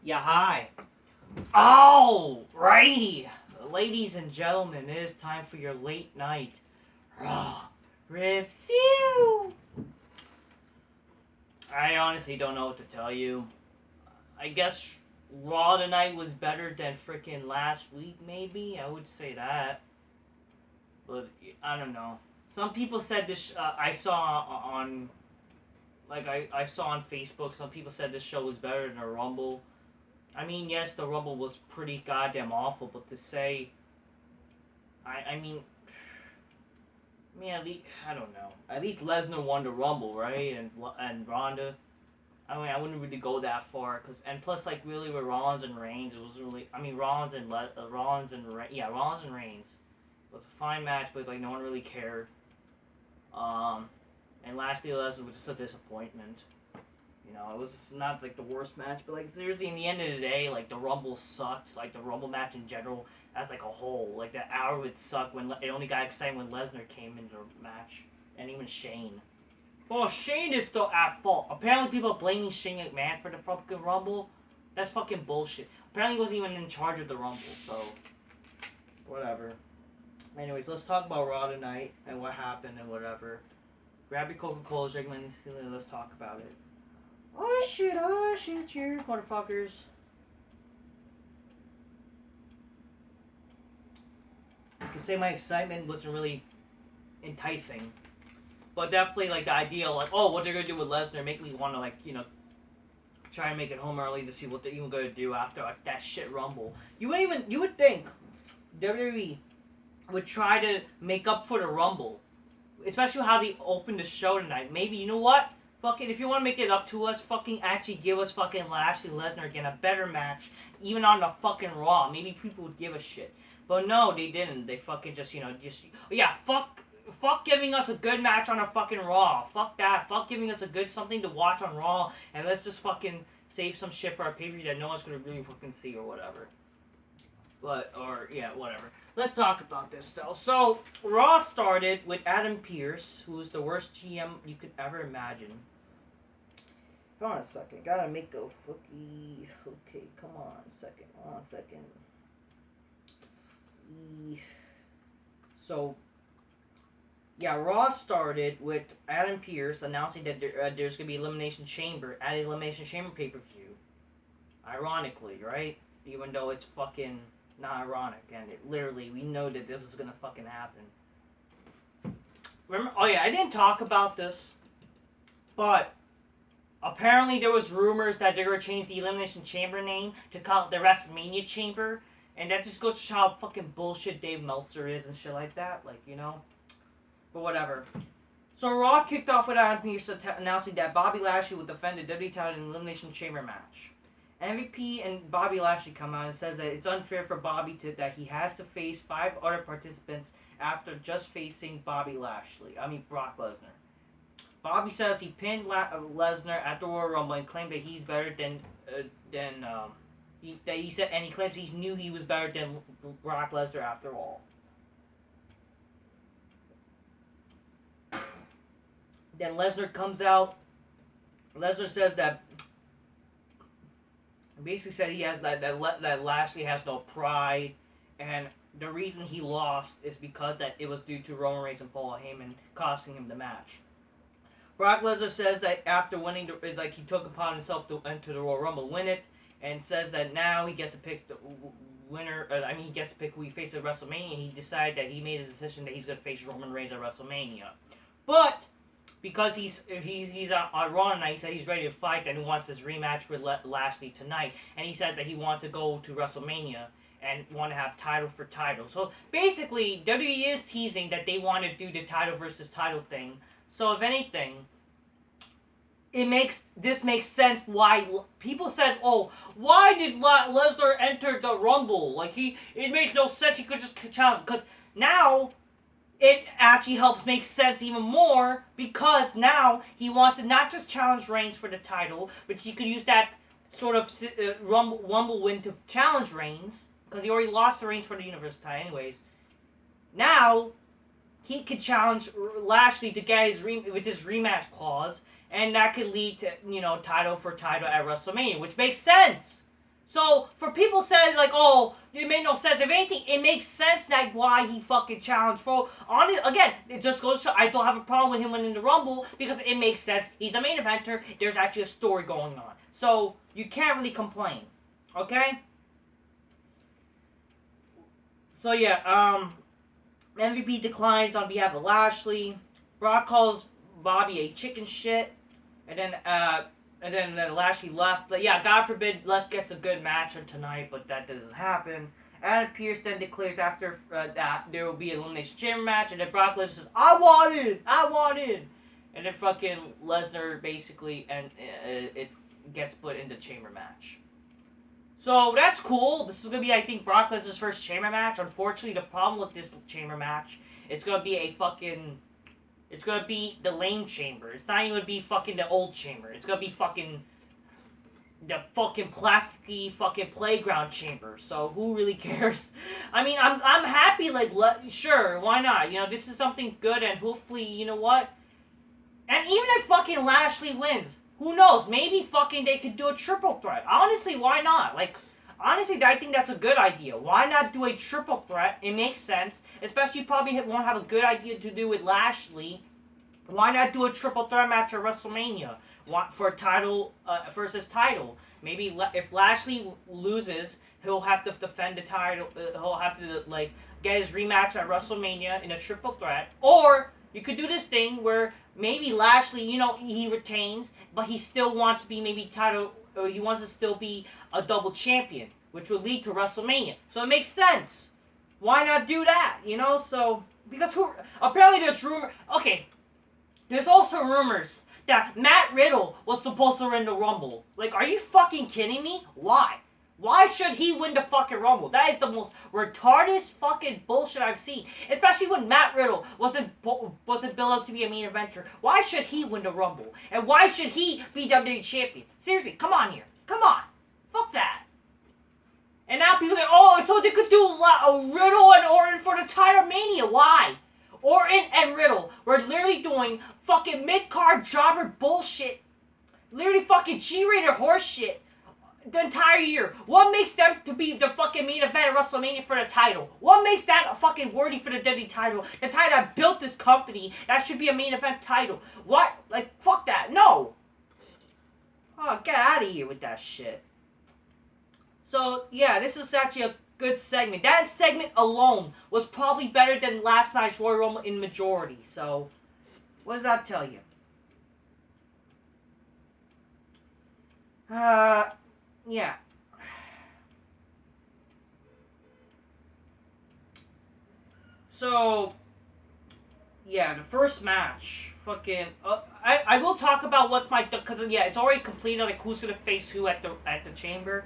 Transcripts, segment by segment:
Yeah, hi. Alrighty. Ladies and gentlemen, it is time for your late night Raw review. I honestly don't know what to tell you. I guess Raw tonight was better than freaking last week, maybe? I would say that. But I don't know. Some people said this, I saw on, I saw on Facebook, some people said this show was better than a Rumble. I mean, yes, the Rumble was pretty goddamn awful, but to say, I mean, at least, I don't know. At least Lesnar won the Rumble, right? And Ronda. I mean, I wouldn't really go that far, and plus, like, really with Rollins and Reigns, it wasn't really. I mean, Rollins and Rollins and Reigns. It was a fine match, but like no one really cared. And lastly, Lesnar was just a disappointment. You know, it was not like the worst match, but like seriously, in the end of the day, like the Rumble sucked. Like the Rumble match in general, as like a whole, like that hour would suck when it only got exciting when Lesnar came into the match, and even Shane. Well, Shane is still at fault. Apparently, people are blaming Shane McMahon for the fucking Rumble. That's fucking bullshit. Apparently, he wasn't even in charge of the Rumble, so whatever. Anyways, let's talk about Raw tonight and what happened and whatever. Grab your Coca-Cola, drink my and let's talk about it. Oh shit, cheers, motherfuckers. I can say my excitement wasn't really enticing. But definitely, like, the idea, like, oh, what they're gonna do with Lesnar make me want to, like, you know, try and make it home early to see what they're even gonna do after, like, that shit Rumble. You would think WWE would try to make up for the Rumble. Especially how they opened the show tonight. Maybe, you know what? Fucking, if you want to make it up to us, fucking actually give us fucking Lashley Lesnar again, a better match, even on the fucking Raw. Maybe people would give a shit. But no, they didn't. They fucking just, fuck giving us a good match on a fucking Raw. Fuck that. Fuck giving us a good something to watch on Raw, and let's just fucking save some shit for our pay-per-view that no one's gonna really fucking see or whatever. Whatever. Let's talk about this though. So, Raw started with Adam Pearce, who's the worst GM you could ever imagine. Hold on a second. Gotta make a rookie. Okay, come on a second. Hold on a second. So, yeah, Raw started with Adam Pearce announcing that there's going to be Elimination Chamber at Elimination Chamber pay-per-view. Ironically, right? Even though it's fucking not ironic, and it literally, we know that this was going to fucking happen. Remember? Oh yeah, I didn't talk about this, but apparently there was rumors that they're going to change the Elimination Chamber name to call it the WrestleMania Chamber, and that just goes to show how fucking bullshit Dave Meltzer is and shit like that, like, you know? But whatever. So Raw kicked off with Adam Pearce announcing that Bobby Lashley would defend the WWE title in an Elimination Chamber match. MVP and Bobby Lashley come out and says that it's unfair for Bobby that he has to face 5 other participants after just facing Brock Lesnar. Bobby says he pinned Lesnar at the Royal Rumble and claimed that he's better he claims he knew he was better than Brock Lesnar after all. Then Lesnar comes out. Lesnar says that basically said he has that Lashley has no pride, and the reason he lost is because that it was due to Roman Reigns and Paul Heyman costing him the match. Brock Lesnar says that after winning, he took upon himself to enter the Royal Rumble, win it, and says that now he gets to pick the winner. He gets to pick who he faces at WrestleMania. He decided that he made his decision that he's going to face Roman Reigns at WrestleMania, but because he's on Raw tonight, he said he's ready to fight and he wants this rematch with Lashley tonight. And he said that he wants to go to WrestleMania and want to have title for title. So basically, WWE is teasing that they want to do the title versus title thing. So if anything, this makes sense why people said, oh, why did Lesnar enter the Rumble? It makes no sense. He could just challenge. Because now it actually helps make sense even more because now he wants to not just challenge Reigns for the title, but he could use that sort of Rumble win to challenge Reigns because he already lost to Reigns for the Universal title anyways. Now he could challenge Lashley to get with his rematch clause, and that could lead to title for title at WrestleMania, which makes sense. So, for people saying, like, oh, it made no sense. If anything, it makes sense that why he fucking challenged for. Again, it just goes to show I don't have a problem with him winning the Rumble because it makes sense. He's a main eventer. There's actually a story going on. So, you can't really complain. Okay? So, yeah, MVP declines on behalf of Lashley. Brock calls Bobby a chicken shit. And then Lashley left. But yeah, God forbid Les gets a good match tonight, but that doesn't happen. Adam Pearce then declares after that there will be an Elimination Chamber match, and then Brock Lesnar says, I want in. And then fucking Lesnar basically, and it gets put in the Chamber match. So that's cool. This is going to be, I think, Brock Lesnar's first Chamber match. Unfortunately, the problem with this Chamber match, it's going to be it's gonna be the lame chamber. It's not even gonna be fucking the old chamber. It's gonna be fucking the fucking plasticky fucking playground chamber. So who really cares? I mean, I'm happy. Like, sure, why not? You know, this is something good, and hopefully, you know what? And even if fucking Lashley wins, who knows? Maybe fucking they could do a triple threat. Honestly, why not? Like, honestly, I think that's a good idea. Why not do a triple threat? It makes sense. Especially you probably won't have a good idea to do with Lashley. Why not do a triple threat match at WrestleMania for title versus title? Maybe if Lashley loses, he'll have to defend the title. He'll have to like get his rematch at WrestleMania in a triple threat. Or you could do this thing where maybe Lashley, you know, he retains, but he still wants to be maybe title. Or he wants to still be a double champion, which will lead to WrestleMania. So it makes sense. Why not do that? You know, so because apparently there's rumor. Okay. There's also rumors that Matt Riddle was supposed to win the Rumble. Like, are you fucking kidding me? Why? Why should he win the fucking Rumble? That is the most retarded fucking bullshit I've seen. Especially when Matt Riddle wasn't built up to be a main eventer. Why should he win the Rumble? And why should he be WWE champion? Seriously, come on here. Come on. Fuck that. And now people say, oh, so they could do Riddle and Orton for the title Mania. Why? Orton and Riddle were literally doing fucking mid-card jobber bullshit. Literally fucking G-rated horse shit the entire year. What makes them to be the fucking main event at WrestleMania for the title? What makes that fucking worthy for the WWE title? The title that built this company, that should be a main event title. What? Like, fuck that. No. Oh, get out of here with that shit. So, yeah, this is actually a good segment. That segment alone was probably better than last night's Royal Rumble in majority. So, what does that tell you? Yeah. So, yeah, the first match, fucking. I will talk about what's my because yeah, it's already completed. Like who's gonna face who at the chamber.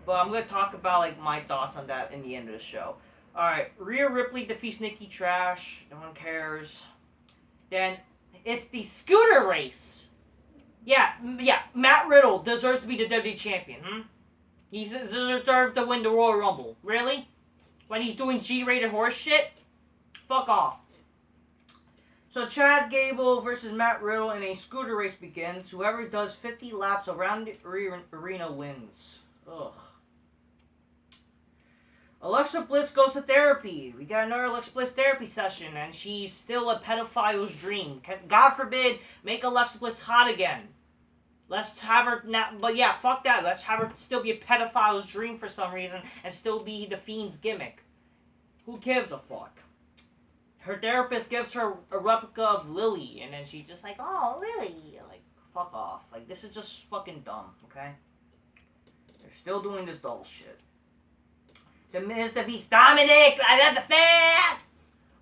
But I'm going to talk about, like, my thoughts on that in the end of the show. Alright, Rhea Ripley defeats Nikki Trash. No one cares. Then, it's the scooter race. Yeah, Matt Riddle deserves to be the WWE champion, He deserves to win the Royal Rumble. Really? When he's doing G-rated horse shit? Fuck off. So, Chad Gable versus Matt Riddle in a scooter race begins. Whoever does 50 laps around the arena wins. Ugh. Alexa Bliss goes to therapy. We got another Alexa Bliss therapy session, and she's still a pedophile's dream. God forbid, make Alexa Bliss hot again. Let's have her now, but yeah, fuck that. Let's have her still be a pedophile's dream for some reason, and still be the Fiend's gimmick. Who gives a fuck? Her therapist gives her a replica of Lily, and then she's just like, oh, Lily. Like, fuck off. Like, this is just fucking dumb, okay? They're still doing this double shit. The Miz defeats Dominic. I love the facts.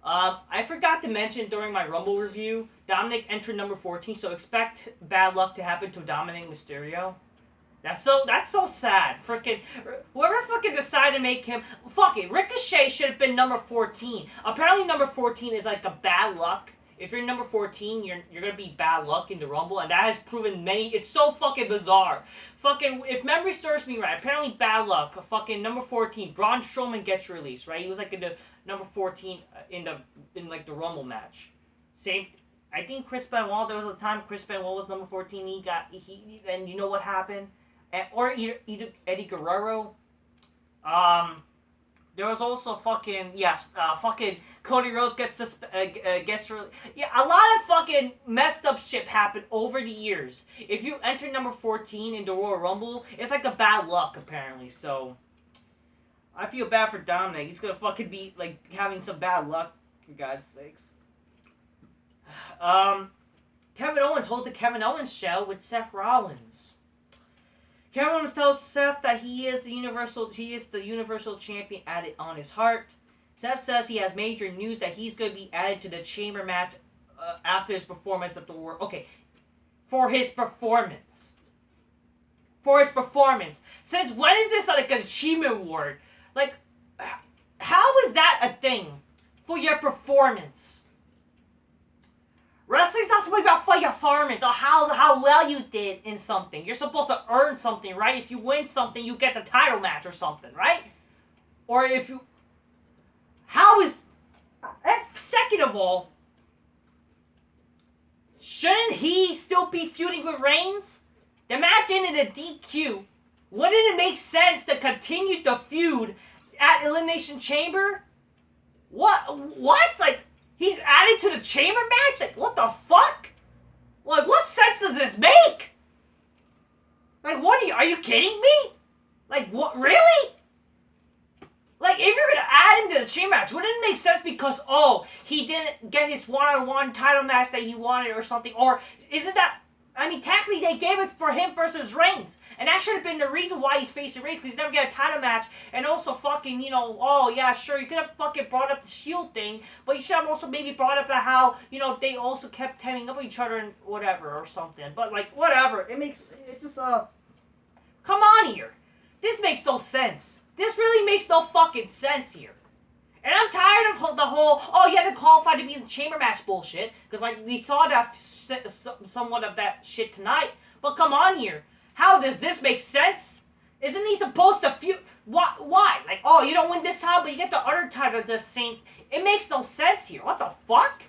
I forgot to mention during my Rumble review, Dominic entered number 14, so expect bad luck to happen to Dominic Mysterio. That's so sad. Freaking whoever fucking decided to make him fuck it. Ricochet should have been number 14. Apparently, number 14 is like the bad luck. If you're number 14, you're gonna be bad luck in the Rumble, and that has proven many. It's so fucking bizarre. Fucking, if memory serves me right, apparently bad luck. Fucking number 14, Braun Strowman gets released, right? He was like in the number 14 in like the Rumble match. Same, I think Chris Benoit. There was a time Chris Benoit was number 14. And you know what happened? or either Eddie Guerrero. There was also fucking Cody Rhodes gets yeah, a lot of fucking messed up shit happened over the years. If you enter number 14 in the Royal Rumble, it's like the bad luck apparently. So I feel bad for Dominic. He's gonna fucking be like having some bad luck, for God's sakes. Kevin Owens holds the Kevin Owens show with Seth Rollins. Kevin Owens tells Seth that he is the Universal Champion added on his heart. Seth says he has major news that he's going to be added to the Chamber match after his performance at the World. Okay, for his performance. Since when is this like an achievement award? Like, how is that a thing for your performance? Wrestling's not supposed to be about for your performance or how well you did in something. You're supposed to earn something, right? If you win something, you get the title match or something, right? Or if you... How is... Second of all, shouldn't he still be feuding with Reigns? The match ended a DQ. Wouldn't it make sense to continue the feud at Elimination Chamber? What? Like... He's added to the Chamber match? Like, what the fuck? Like, what sense does this make? Like, what are you kidding me? Like, what, really? Like, if you're gonna add him to the Chamber match, wouldn't it make sense because, oh, he didn't get his one-on-one title match that he wanted or something? Or, isn't that, I mean, technically they gave it for him versus Reigns. And that should have been the reason why he's facing Reigns, because he's never get a title match. And also fucking, oh yeah, sure, you could have fucking brought up the Shield thing, but you should have also maybe brought up that how, they also kept teaming up with each other and whatever or something. But like, whatever, come on here. This makes no sense. This really makes no fucking sense here. And I'm tired of the whole, oh, you had to qualify to be in the Chamber match bullshit, because like, we saw that somewhat of that shit tonight. But come on here. How does this make sense? Isn't he supposed to feud? Why? Like, oh, you don't win this time, but you get the other title at the same... It makes no sense here. What the fuck?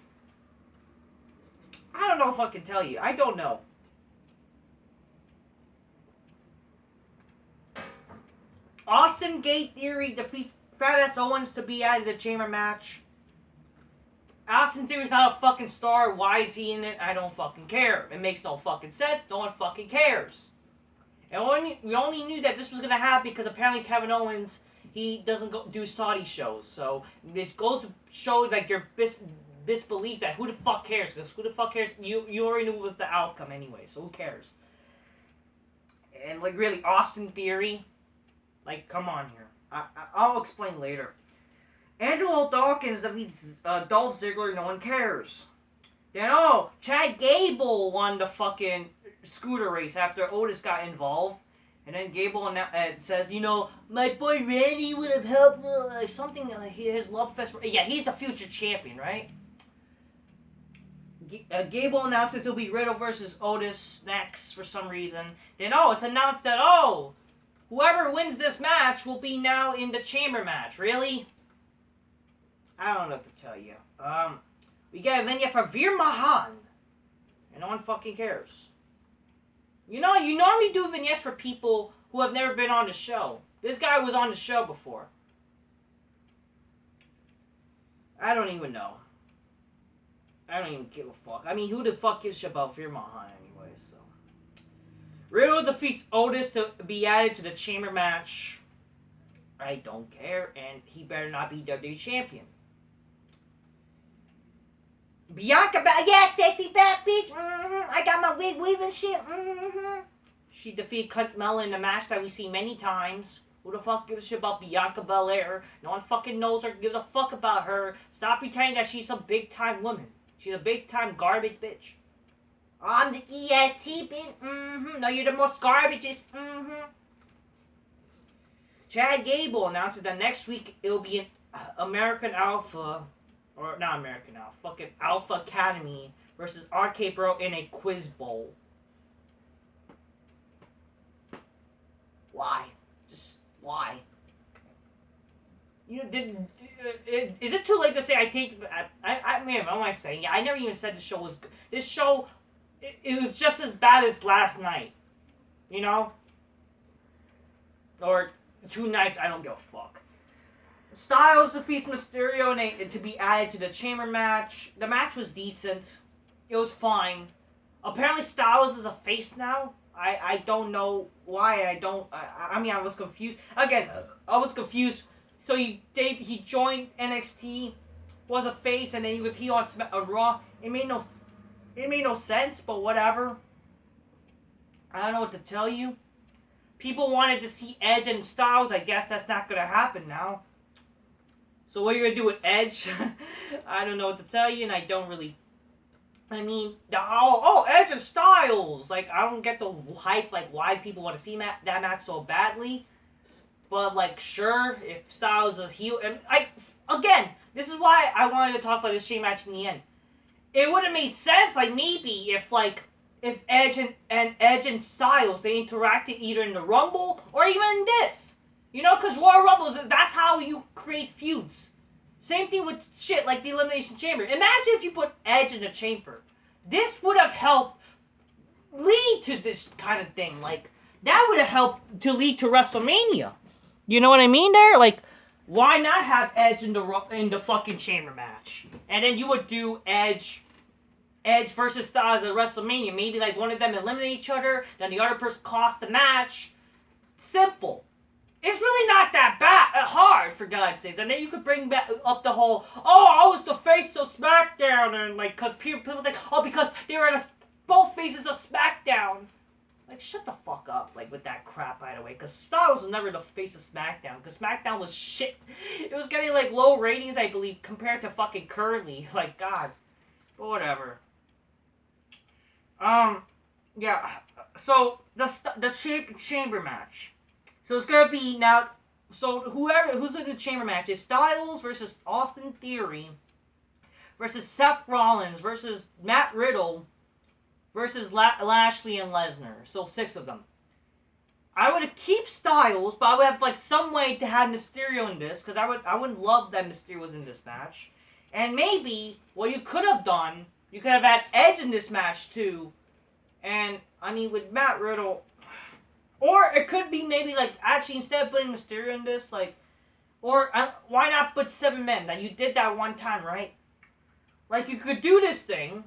I don't know if I can tell you. I don't know. Austin Gate Theory defeats Fat Ass Owens to be added to the Chamber match. Austin Theory's not a fucking star. Why is he in it? I don't fucking care. It makes no fucking sense. No one fucking cares. And we only knew that this was going to happen because apparently Kevin Owens, he doesn't do Saudi shows. So it goes to show like your disbelief that who the fuck cares? Because who the fuck cares? You already knew what was the outcome anyway, so who cares? And like really, Austin Theory, like come on here. I'll explain later. Angelo Dawkins defeats Dolph Ziggler, no one cares. Then, Chad Gable won the fucking scooter race after Otis got involved. And then Gable says, my boy Randy would have helped, something like his love fest. Yeah, he's the future champion, right? Gable announces he'll be Riddle versus Otis next for some reason. Then, it's announced that, whoever wins this match will be now in the Chamber match. Really? I don't know what to tell you. We got a vignette for Veer Mahan. And no one fucking cares. You normally do vignettes for people who have never been on the show. This guy was on the show before. I don't even know. I don't even give a fuck. I mean, who the fuck gives a shit about Veer Mahan anyway, so. Riddle defeats Otis to be added to the Chamber match. I don't care, and he better not be WWE Champion. Bianca, yeah, sexy fat bitch. I got my wig weaving shit. She defeated Carmella in a match that we see many times. Who the fuck gives a shit about Bianca Belair? No one fucking knows her, gives a fuck about her. Stop pretending that she's some big time woman. She's a big time garbage bitch. I'm the EST bitch. No, you're the most garbageest. Chad Gable announces that next week it'll be an American Alpha. Or, not American Alpha, fucking Alpha Academy versus RK Bro in a quiz bowl. Why? Just, why? Is it too late to say I think, I mean, what am I saying? Yeah, I never even said the show was good. This show, it was just as bad as last night. or 2 nights, I don't give a fuck. Styles defeats Mysterio and to be added to the Chamber match. The match was decent. It was fine. Apparently Styles is a face now. I don't know why. I mean, I was confused. Again, I was confused. So he joined NXT, was a face, and then he was on Raw. It made no sense, but whatever. I don't know what to tell you. People wanted to see Edge and Styles. I guess that's not gonna happen now. So what are you gonna do with Edge? I don't know what to tell you, and I don't really. I mean, Edge and Styles. Like, I don't get the hype, like, why people want to see that match so badly. But, like, sure, if Styles is heel, and again, this is why I wanted to talk about this chain match in the end. It would have made sense, like, maybe if Edge and Styles, they interacted either in the Rumble or even in this. You know, because Royal Rumbles, that's how you create feuds. Same thing with shit like the Elimination Chamber. Imagine if you put Edge in the Chamber. This would have helped lead to this kind of thing. Like, that would have helped to lead to WrestleMania. You know what I mean there? Like, why not have Edge in the fucking Chamber match? And then you would do Edge versus Styles at WrestleMania. Maybe like one of them eliminate each other, then the other person cost the match. Simple. It's really not that hard, for God's sakes. And then you could bring back up the whole, I was the face of SmackDown, and like, because people think, because they were both faces of SmackDown. Like, shut the fuck up, like, with that crap, by the way, because Styles was never the face of SmackDown, because SmackDown was shit. It was getting, like, low ratings, I believe, compared to fucking currently. Like, God. But whatever. Yeah. So, the chamber match. So it's gonna be now. So who's in the chamber match is Styles versus Austin Theory versus Seth Rollins versus Matt Riddle versus Lashley and Lesnar. So 6 of them. I would keep Styles, but I would have like some way to have Mysterio in this because I wouldn't love that Mysterio was in this match. And maybe what you could have done, you could have had Edge in this match too. And I mean with Matt Riddle. Or it could be maybe, like, actually, instead of putting Mysterio in this, like, or why not put 7 men? That you did that one time, right? Like, you could do this thing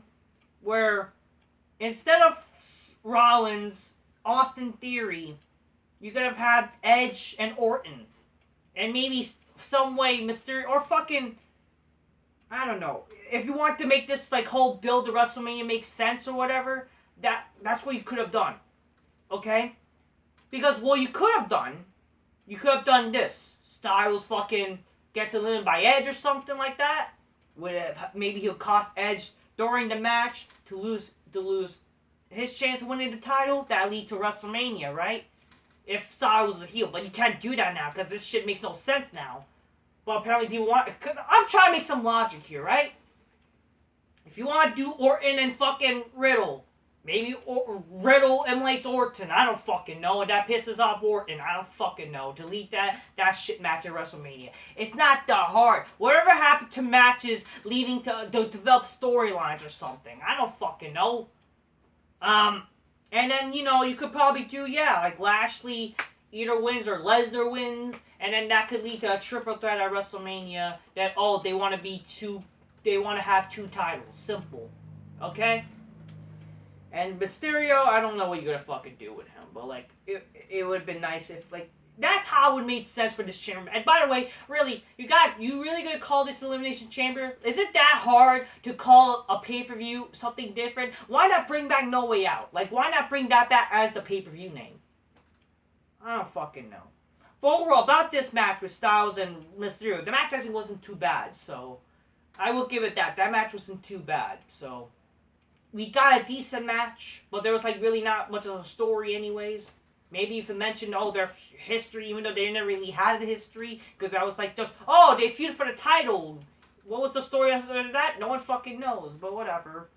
where instead of Rollins, Austin Theory, you could have had Edge and Orton. And maybe some way Mysterio, or fucking, I don't know. If you want to make this, like, whole build to WrestleMania make sense or whatever, that's what you could have done. Okay? Because what you could have done this. Styles fucking gets eliminated by Edge or something like that. Maybe he'll cost Edge during the match to lose his chance of winning the title. That lead to WrestleMania, right? If Styles was a heel. But you can't do that now because this shit makes no sense now. But apparently people want... I'm trying to make some logic here, right? If you want to do Orton and fucking Riddle... Maybe Riddle emulates Orton. I don't fucking know. And that pisses off Orton. I don't fucking know. Delete that shit match at WrestleMania. It's not that hard. Whatever happened to matches leading to develop storylines or something? I don't fucking know. And then, you could probably do, like Lashley either wins or Lesnar wins. And then that could lead to a triple threat at WrestleMania that, they want to have 2 titles. Simple. Okay? And Mysterio, I don't know what you're gonna fucking do with him, but like it would have been nice if like that's how it would make sense for this chamber. And by the way, really, you really gonna call this Elimination Chamber? Is it that hard to call a pay-per-view something different? Why not bring back No Way Out? Like why not bring that back as the pay-per-view name? I don't fucking know. But overall, about this match with Styles and Mysterio, the match actually wasn't too bad, so I will give it that. That match wasn't too bad, so. We got a decent match, but there was like really not much of a story anyways. Maybe if you mentioned, their history, even though they never really had a history, because I was like, they feud for the title. What was the story after that? No one fucking knows, but whatever.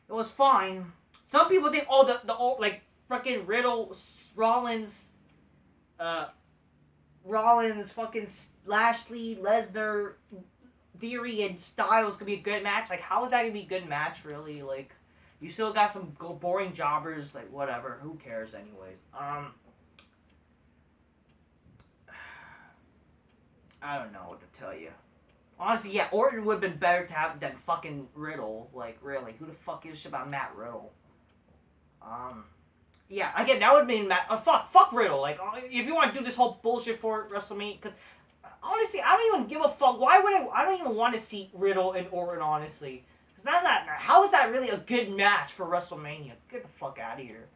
It was fine. Some people think, like, fucking Riddle, Rollins, fucking Lashley, Lesnar, Theory and Styles could be a good match. Like, how is that gonna be a good match, really? Like, you still got some boring jobbers. Like, whatever. Who cares, anyways? I don't know what to tell you. Honestly, yeah, Orton would have been better to have than fucking Riddle. Like, really, who the fuck gives a shit about Matt Riddle? Yeah, again, that would have been Matt. Fuck Riddle. Like, if you want to do this whole bullshit for WrestleMania, because honestly, I don't even give a fuck. Why would I don't even want to see Riddle and Orton. Honestly, it's not that. How is that really a good match for WrestleMania? Get the fuck out of here.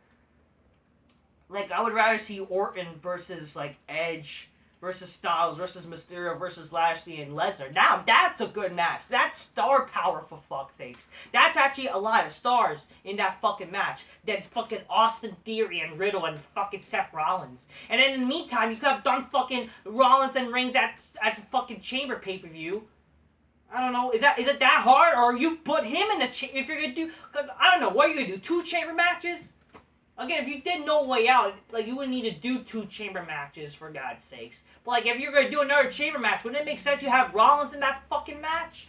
Like, I would rather see Orton versus like Edge versus Styles versus Mysterio versus Lashley and Lesnar. Now that's a good match. That's star power, for fuck's sakes. That's actually a lot of stars in that fucking match. Than fucking Austin Theory and Riddle and fucking Seth Rollins. And then in the meantime, you could have done fucking Rollins and Reigns at the fucking Chamber pay-per-view. I don't know. Is it that hard? Or you put him in the if you're gonna do, cause I don't know, what are you gonna do? 2 chamber matches? Again, if you did No Way Out, like, you wouldn't need to do 2 chamber matches, for God's sakes. But, like, if you're going to do another chamber match, wouldn't it make sense you have Rollins in that fucking match?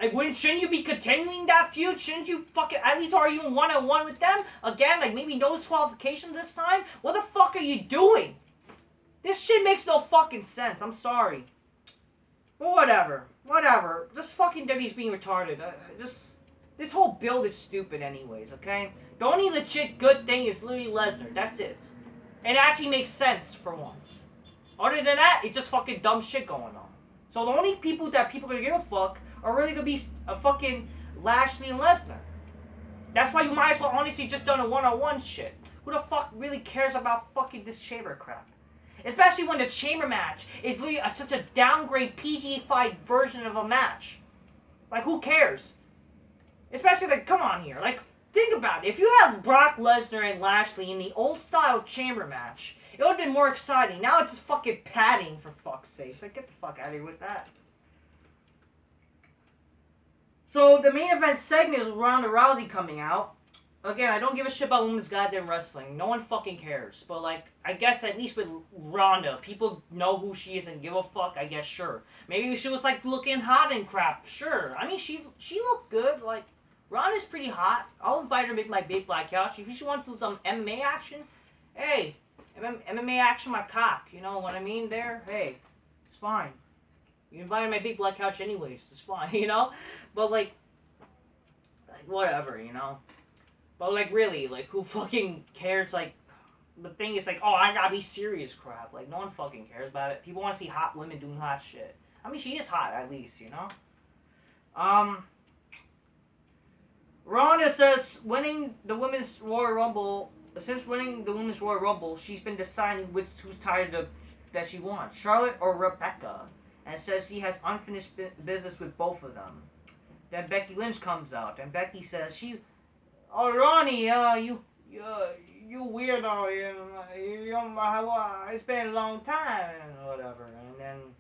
Like, shouldn't you be continuing that feud? Shouldn't you fucking, at least are you one-on-one with them? Again, like, maybe no disqualifications this time? What the fuck are you doing? This shit makes no fucking sense. I'm sorry. But whatever. Whatever. Just fucking Debbie's being retarded. This whole build is stupid anyways, okay? The only legit good thing is literally Lesnar. That's it. And it actually makes sense for once. Other than that, it's just fucking dumb shit going on. So the only people that people are gonna give a fuck are really gonna be a fucking Lashley and Lesnar. That's why you might as well honestly just done a one-on-one shit. Who the fuck really cares about fucking this chamber crap? Especially when the chamber match is literally such a downgrade PG-fied version of a match. Like, who cares? Especially, like, come on here. Like, think about it. If you have Brock Lesnar and Lashley in the old-style chamber match, it would have been more exciting. Now it's just fucking padding, for fuck's sake. Like, get the fuck out of here with that. So, the main event segment is Ronda Rousey coming out. Again, I don't give a shit about women's goddamn wrestling. No one fucking cares. But, like, I guess at least with Ronda, people know who she is and give a fuck, I guess, sure. Maybe she was, like, looking hot and crap, sure. I mean, she looked good, like... Ronda's pretty hot. I'll invite her to my big black couch. If she wants to do some MMA action, hey, MMA action my cock. You know what I mean there? Hey, it's fine. You invite her to my big black couch anyways. It's fine, you know? But, like whatever, you know? But, like, really, like, who fucking cares? Like, the thing is, like, oh, I gotta be serious crap. Like, no one fucking cares about it. People want to see hot women doing hot shit. I mean, she is hot, at least, you know? Ronda says since winning the Women's Royal Rumble, she's been deciding whose title that she wants, Charlotte or Rebecca, and says she has unfinished business with both of them. Then Becky Lynch comes out, and Becky says oh Ronnie, you weirdo, it's been a long time and whatever, and then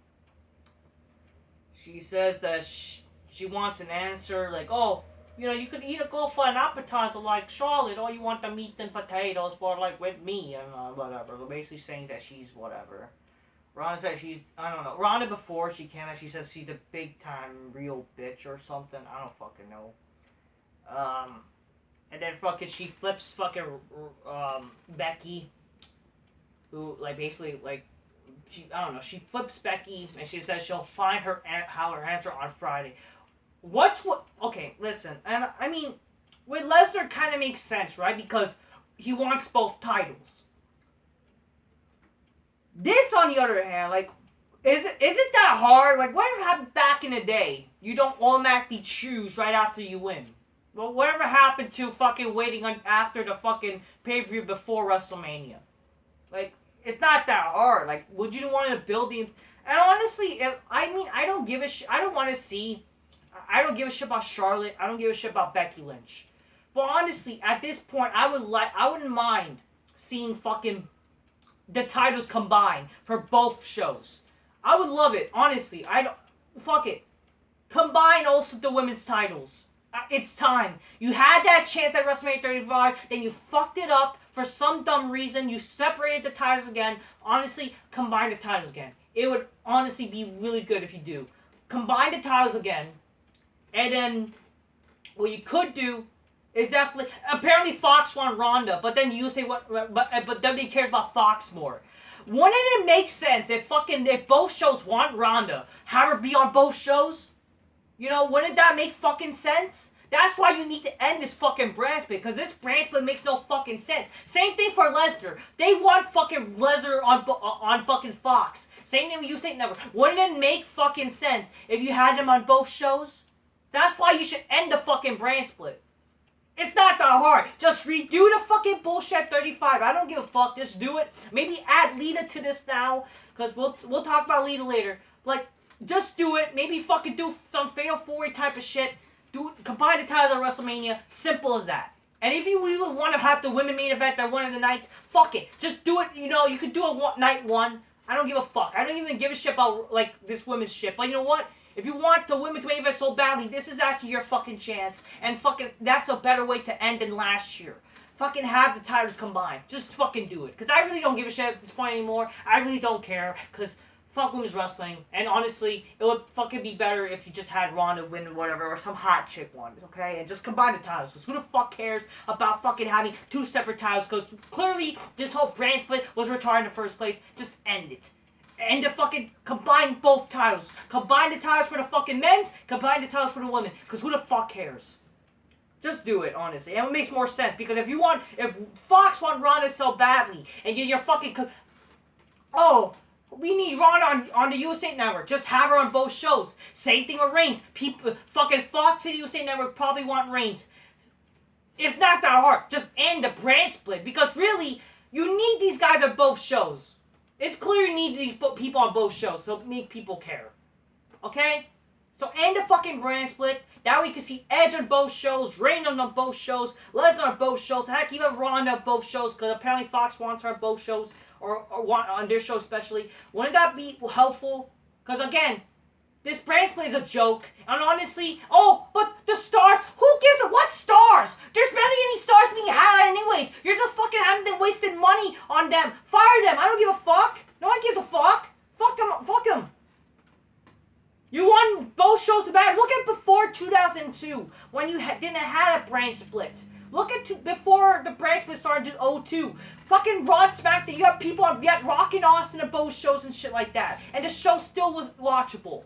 she says that she wants an answer like, oh, you know, you could either go for an appetizer like Charlotte, or you want the meat and potatoes for, like, with me, and whatever. They're basically saying that she's whatever. Ronda says I don't know. Ronda, before she came out, she says she's a big-time real bitch or something. I don't fucking know. And then fucking she flips fucking, Becky, who, like, basically, like, I don't know, she flips Becky, and she says she'll find her answer on Friday. Okay, listen, and I mean, with Lesnar kind of makes sense, right? Because he wants both titles. This, on the other hand, like, is it that hard? Like, whatever happened back in the day, you don't automatically choose right after you win. Well, whatever happened to fucking waiting after the fucking pay-per-view before WrestleMania? Like, it's not that hard. Like, would you want to build the... And honestly, I don't give a shit. I don't give a shit about Charlotte. I don't give a shit about Becky Lynch. But honestly, at this point, I wouldn't mind seeing fucking the titles combined for both shows. I would love it, honestly. Fuck it. Combine also the women's titles. It's time. You had that chance at WrestleMania 35, then you fucked it up for some dumb reason. You separated the titles again. Honestly, combine the titles again. It would honestly be really good if you do. Combine the titles again. And then, what you could do Is definitely apparently Fox want Ronda, but then you say what? But WWE cares about Fox more. Wouldn't it make sense if both shows want Ronda, have her be on both shows? You know, wouldn't that make fucking sense? That's why you need to end this fucking brand split, because this brand split makes no fucking sense. Same thing for Lesnar. They want fucking Lesnar on fucking Fox. Same thing with USA Network. Wouldn't it make fucking sense if you had them on both shows? That's why you should end the fucking brand split. It's not that hard. Just redo the fucking bullshit 35. I don't give a fuck. Just do it. Maybe add Lita to this now, because we'll talk about Lita later. Like, just do it. Maybe fucking do some Fatal 4-Way type of shit. Combine the titles at WrestleMania. Simple as that. And if you really want to have the women main event at one of the nights, fuck it. Just do it. You know, you could do it night one. I don't give a fuck. I don't even give a shit about, like, this women's shit. But you know what? If you want the women's main event so badly, this is actually your fucking chance. And fucking, that's a better way to end than last year. Fucking have the titles combined. Just fucking do it. Because I really don't give a shit at this point anymore. I really don't care. Because fuck women's wrestling. And honestly, it would fucking be better if you just had Ronda win or whatever. Or some hot chick won. Okay? And just combine the titles. Because who the fuck cares about fucking having two separate titles? Because clearly, this whole brand split was retarded in the first place. Just end it. And to fucking combine both titles. Combine the titles for the fucking men's, combine the titles for the women. Because who the fuck cares? Just do it, honestly. And it makes more sense. Because if Fox want Ronda so badly, and you're fucking... Oh, we need Ronda on the USA Network. Just have her on both shows. Same thing with Reigns. Fucking Fox and the USA Network probably want Reigns. It's not that hard. Just end the brand split. Because really, you need these guys on both shows. It's clear you need these people on both shows, so make people care. Okay? So end the fucking brand split. Now we can see Edge on both shows, Reigns on both shows, Lesnar on both shows, heck, even Ronda on both shows, because apparently Fox wants her on both shows, or want on their show especially. Wouldn't that be helpful? Because again, this brand split is a joke, and honestly, but the stars, who gives a what stars? There's barely any stars being had anyways. You're just fucking having them wasting money on them. Fire them. I don't give a fuck. No one gives a fuck. Fuck them. Fuck them. You won both shows so bad. Look at before 2002 when you didn't have a brand split. Look at before the brand split started in 2002. Fucking Raw and SmackDown. You had Rock and Austin at both shows and shit like that, and the show still was watchable.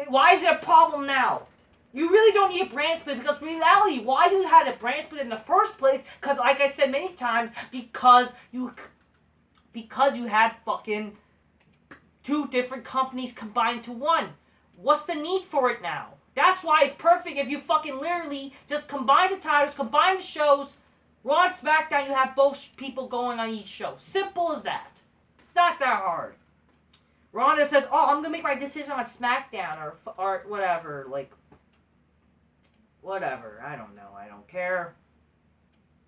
Why is it a problem now? You really don't need a brand split because in reality, why you had a brand split in the first place? Because like I said many times, because you had fucking two different companies combined into one. What's the need for it now? That's why it's perfect if you fucking literally just combine the titles, combine the shows, Raw and SmackDown, you have both people going on each show. Simple as that. It's not that hard. Ronda says, I'm going to make my decision on SmackDown or whatever. Like, whatever. I don't know. I don't care.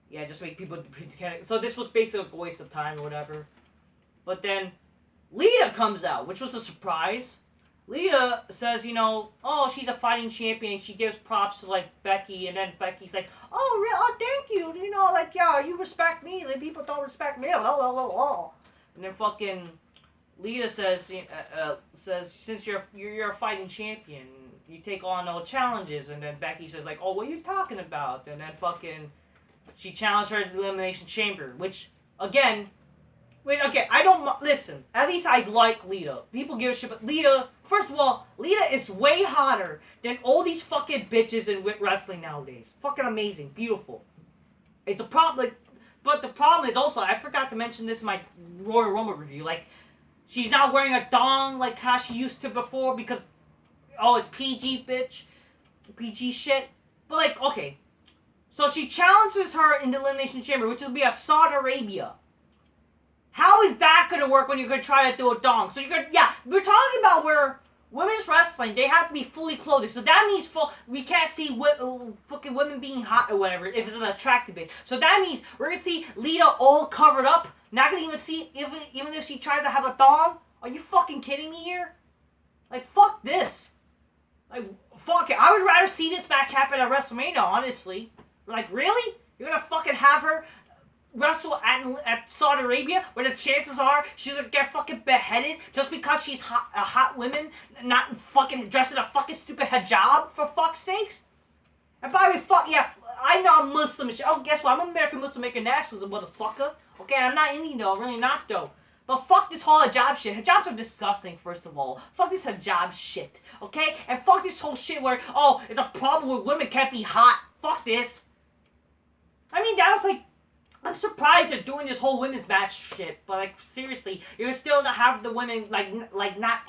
Yeah, just make people... So this was basically a waste of time or whatever. But then Lita comes out, which was a surprise. Lita says, she's a fighting champion. She gives props to, like, Becky. And then Becky's like, thank you. You respect me. Like, people don't respect me. And then fucking... Lita says, since you're a fighting champion, you take on no challenges. And then Becky says, like, what are you talking about? And then fucking, she challenged her to the Elimination Chamber, which, again, I don't, listen, at least I like Lita. People give a shit, but Lita, first of all, Lita is way hotter than all these fucking bitches in wrestling nowadays. Fucking amazing, beautiful. It's a problem, but the problem is also, I forgot to mention this in my Royal Rumble review, like, she's not wearing a thong like how she used to before because, it's PG, bitch. PG shit. But, like, okay. So she challenges her in the Elimination Chamber, which will be a Saudi Arabia. How is that going to work when you're going to try to do a thong? So we're talking about where women's wrestling, they have to be fully clothed. So that means we can't see fucking women being hot or whatever if it's an attractive bitch. So that means we're going to see Lita all covered up. Not gonna even see, even if she tries to have a thong? Are you fucking kidding me here? Like, fuck this. Like, fuck it. I would rather see this match happen at WrestleMania, honestly. Like, really? You're gonna fucking have her wrestle at Saudi Arabia, where the chances are she's gonna get fucking beheaded just because she's a hot woman, not fucking dressed in a fucking stupid hijab, for fuck's sakes? And by the way, fuck yeah, I know I'm Muslim shit. Oh, guess what? I'm American Muslim Internationalism, motherfucker. Okay, I'm not Indian though, I'm really not though. But fuck this whole hijab shit. Hijabs are disgusting, first of all. Fuck this hijab shit, okay? And fuck this whole shit where, oh, it's a problem where women can't be hot. Fuck this. I mean, that was like, I'm surprised they're doing this whole women's match shit. But like, seriously, you're still to have the women, like not